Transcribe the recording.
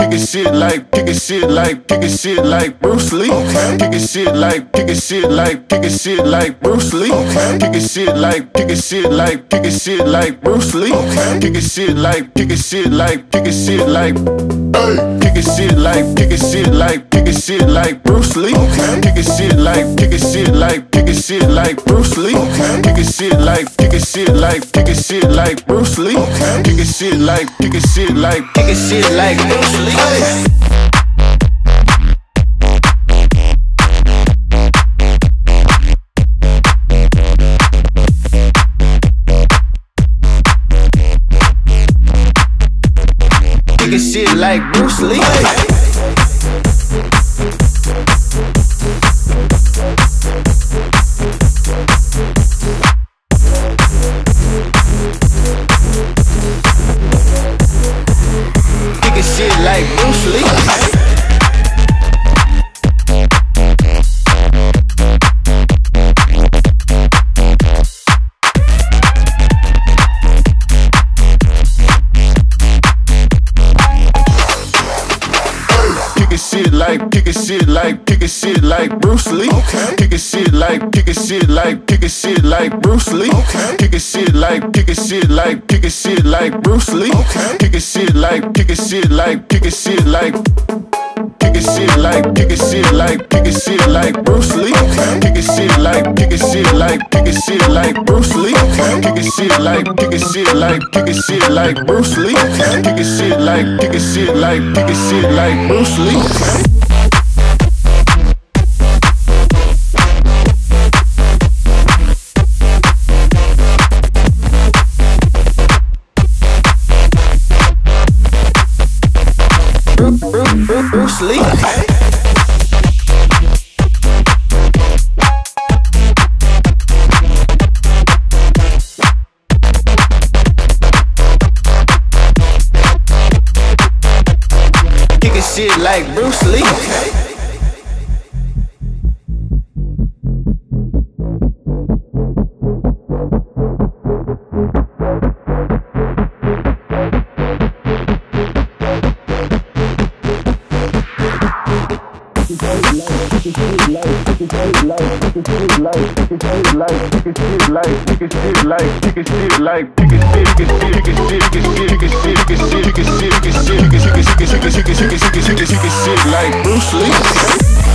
kicking shit like Bruce Lee. Kicking shit like Bruce Lee. Kicking shit like Bruce Lee. Kicking shit like Bruce Lee. Kicking shit like Bruce Lee. Kicking shit like Bruce Lee. Kicking shit like Bruce Lee. Kicking shit like Bruce Lee. Kicking shit like Bruce Lee. Kicking shit like Bruce Lee. Kicking shit like Bruce Lee. Kicking shit like Bruce Lee. Kicking shit like Bruce Lee. Kicking shit like Bruce Lee. Kicking shit like Bruce Lee. Kicking shit like Bruce Lee. Kicking shit like Bruce Lee. Bruce Lee. Kicking shit like Bruce Lee. Like Bruce Lee.